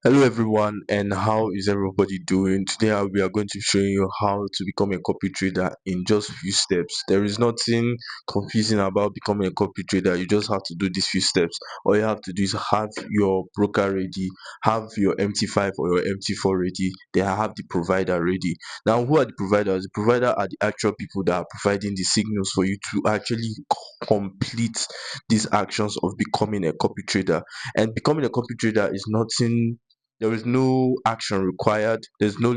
Hello everyone, and how is everybody doing? Today we are going to show you how to become a copy trader in just few steps. There is nothing confusing about becoming a copy trader. You just have to do these few steps. All you have to do is have your broker ready, have your MT5 or your MT4 ready, then have the provider ready. Now, who are the providers? The provider are the actual people that are providing the signals for you to actually complete these actions of becoming a copy trader. And becoming a copy trader is nothing, there is no action required, there's no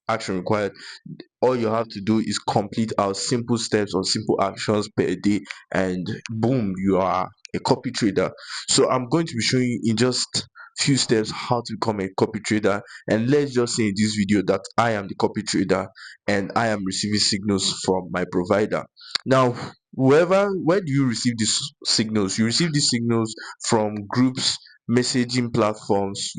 action required. All you have to do is complete our simple steps or simple actions per day, and boom, you are a copy trader. So I'm going to be showing you in just few steps how to become a copy trader. And let's just say in this video that I am the copy trader and I am receiving signals from my provider. Now, where do you receive these signals? You receive these signals from groups, messaging platforms,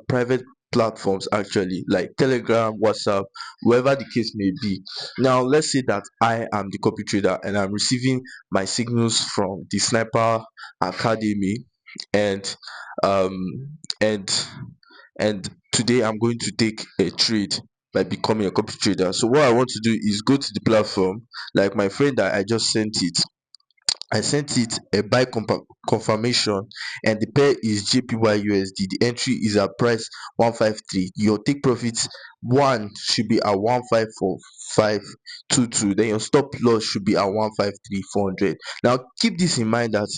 private platforms, actually, like Telegram, WhatsApp, wherever the case may be. Now let's say that I am the copy trader and I'm receiving my signals from the Sniper Academy, and um and and today I'm going to take a trade by becoming a copy trader. So what I want to do is go to the platform, like my friend that I just sent it. I sent it a buy confirmation, and the pair is JPY/USD. The entry is at price 153. Your take profits one should be at 154,522. Then your stop loss should be at 153,400. Now keep this in mind that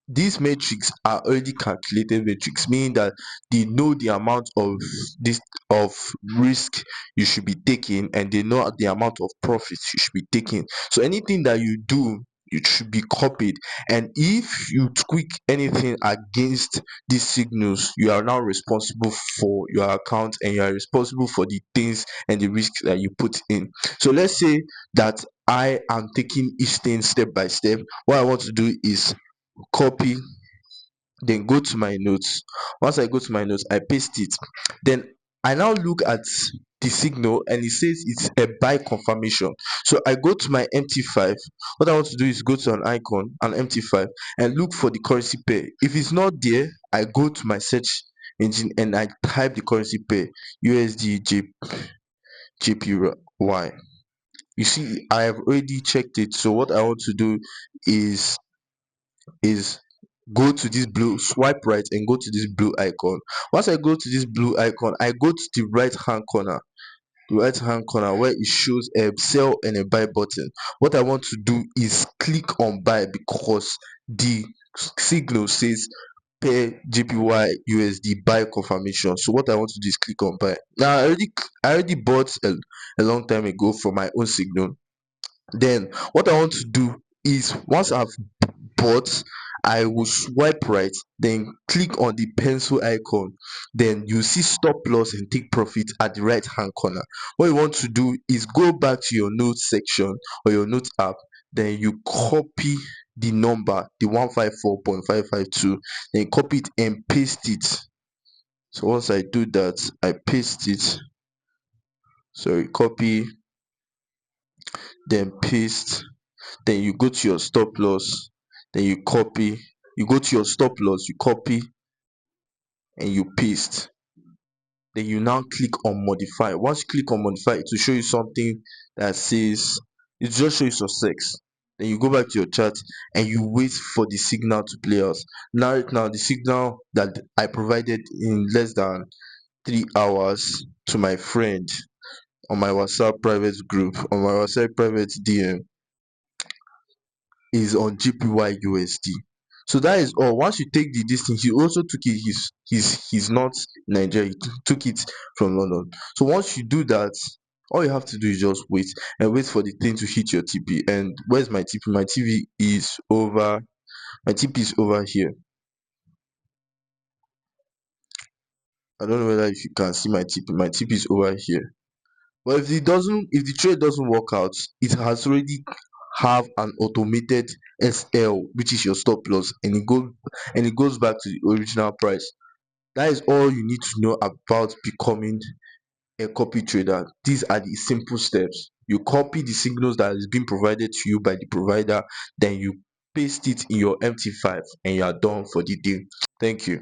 these metrics are already calculated metrics, meaning that they know the amount of this of risk you should be taking, and they know the amount of profits you should be taking. So anything that you do, it should be copied, and if you tweak anything against these signals, you are now responsible for your account, and you are responsible for the things and the risks that you put in. So let's say that I am taking each thing step by step. What I want to do is copy, then go to my notes. Once I go to my notes, I paste it. Then I now look at the signal, and it says it's a buy confirmation. So I go to my MT5. What I want to do is go to an icon, an MT5, and look for the currency pair. If it's not there, I go to my search engine and I type the currency pair, USD JPY. You see, I have already checked it. So what I want to do is is go to this blue, swipe right and go to this blue icon. Once I go to this blue icon, I go to the right hand corner where it shows a sell and a buy button. What I want to do is click on buy, because the signal says pair JPY/USD buy confirmation. So what I want to do is click on buy. Now I already bought a long time ago from my own signal. Then what I want to do is, once I've bought, I will swipe right, then click on the pencil icon. Then you see stop loss and take profit at the right hand corner. What you want to do is go back to your notes section or your notes app, then you copy the number, the 154.552, then copy it and paste it. So once I do that, I paste it. Sorry, copy, then paste. Then you go to your stop loss, then you copy, you go to your stop loss, you copy and you paste. Then you now click on modify. Once you click on modify, it will show you something that says, it just shows you success. Then you go back to your chart and you wait for the signal to play out. Now right now, the signal that I provided in less than 3 hours to my friend on my WhatsApp private group, on my WhatsApp private DM, is on JPY/USD. So that is all. Once you take the distance, he also took it, he's not Nigeria, he took it from London. So once you do that, all you have to do is just wait, and wait for the thing to hit your TP. And where's my TP? My TP is over, my TP is over here. I don't know whether if you can see my TP. My TP is over here. But if the trade doesn't work out, it has already have an automated SL, which is your stop loss, and it goes back to the original price. That is all you need to know about becoming a copy trader. These are the simple steps. You copy the signals that is being provided to you by the provider, then you paste it in your MT5, and you are done for the day. Thank you.